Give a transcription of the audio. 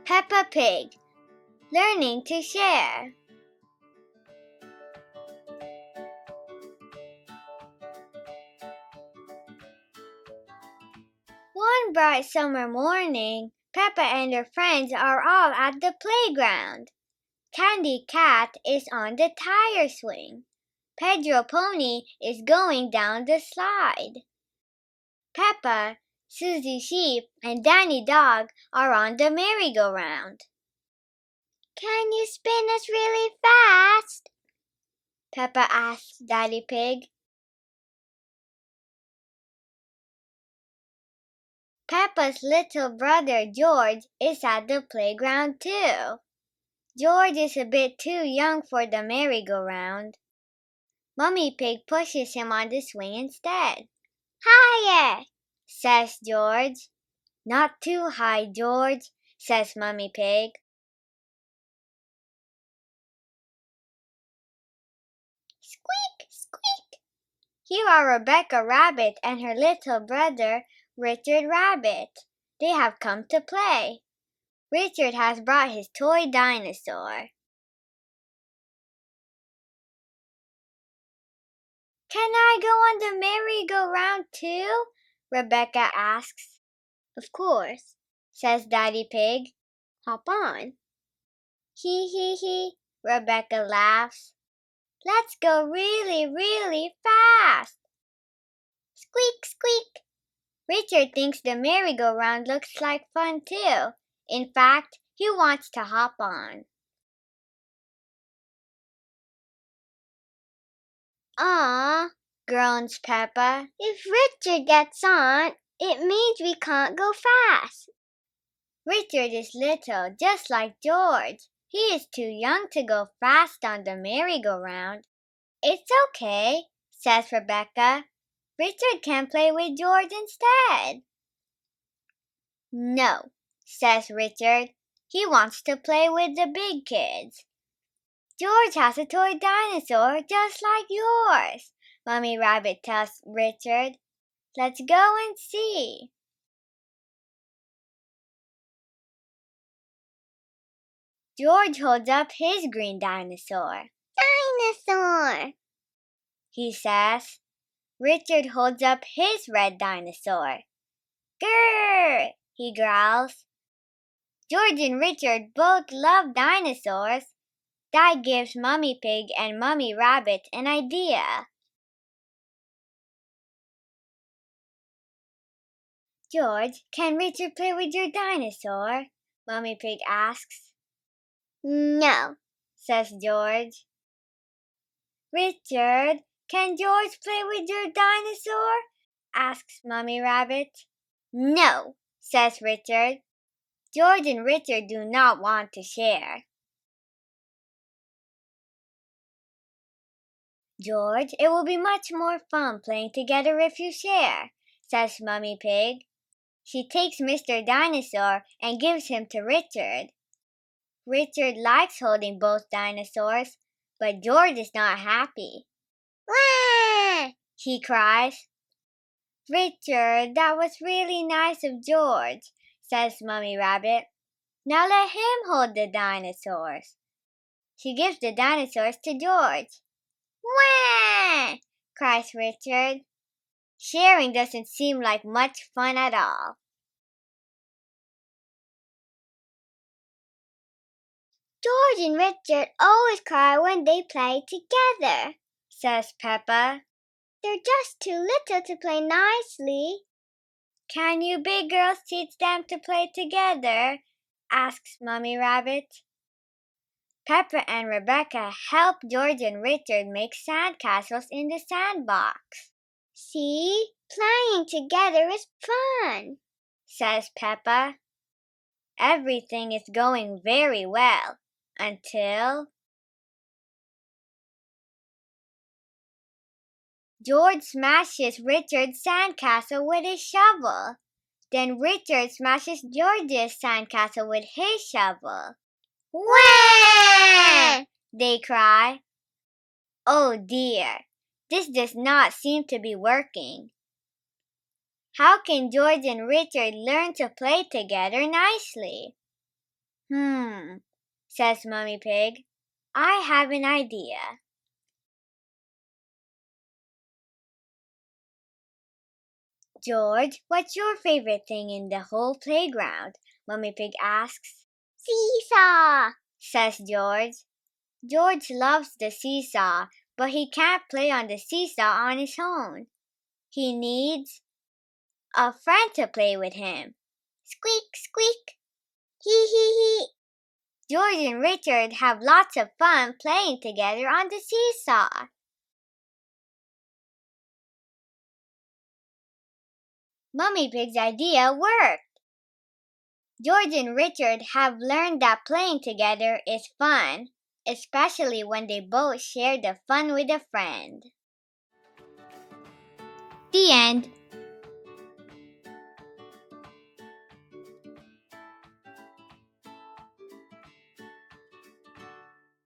Peppa Pig, learning to share. One bright summer morning, Peppa and her friends are all at the playground. Candy Cat is on the tire swing. Pedro Pony is going down the slide. Peppa, Susie Sheep, and Danny Dog are on the merry-go-round. "Can you spin us really fast?" Peppa asks Daddy Pig. Peppa's little brother George is at the playground too. George is a bit too young for the merry-go-round. Mummy Pig pushes him on the swing instead. "Higher!" says George. "Not too high, George," says Mummy Pig. Squeak, squeak! Here are Rebecca Rabbit and her little brother Richard Rabbit. They have come to play. Richard has brought his toy dinosaur. "Can I go on the merry-go-round too?" Rebecca asks. "Of course," says Daddy Pig. "Hop on." "Hee hee hee," Rebecca laughs. "Let's go really, really fast." Squeak, squeak! Richard thinks the merry-go-round looks like fun too. In fact, he wants to hop on. "Aw," groans Peppa. "If Richard gets on, it means we can't go fast." Richard is little, just like George. He is too young to go fast on the merry-go-round. "It's okay," says Rebecca. "Richard can play with George instead." "No," says Richard. "He wants to play with the big kids." "George has a toy dinosaur just like yours," Mummy Rabbit tells Richard. "Let's go and see." George holds up his green dinosaur. "Dinosaur," he says. Richard holds up his red dinosaur. "Grrr," he growls. George and Richard both love dinosaurs. That gives Mummy Pig and Mummy Rabbit an idea. "George, can Richard play with your dinosaur?" Mummy Pig asks. "No," says George. "Richard, can George play with your dinosaur?" asks Mummy Rabbit. "No," says Richard. George and Richard do not want to share. "George, it will be much more fun playing together if you share," says Mummy Pig. She takes Mr. Dinosaur and gives him to Richard. Richard likes holding both dinosaurs, but George is not happy. "Wah!" he cries. "Richard, that was really nice of George," says Mummy Rabbit. "Now let him hold the dinosaurs." She gives the dinosaurs to George. "Wah!" cries Richard. Sharing doesn't seem like much fun at all. "George and Richard always cry when they play together," says Peppa. "They're just too little to play nicely." "Can you big girls teach them to play together?" asks Mummy Rabbit. Peppa and Rebecca help George and Richard make sandcastles in the sandbox. "See, playing together is fun," says Peppa. Everything is going very well until George smashes Richard's sandcastle with his shovel. Then Richard smashes George's sandcastle with his shovel. "Wah!" they cry. Oh dear, this does not seem to be working. How can George and Richard learn to play together nicely? Says Mummy Pig. I have an idea. George, what's your favorite thing in the whole playground? Mummy Pig asks. Seesaw, says George. George loves the seesaw, but he can't play on the seesaw on his own. He needs a friend to play with him. Squeak, squeak. Hee hee hee. George and Richard have lots of fun playing together on the seesaw. Mummy Pig's idea worked. George and Richard have learned that playing together is fun, especially when they both share the fun with a friend. The end.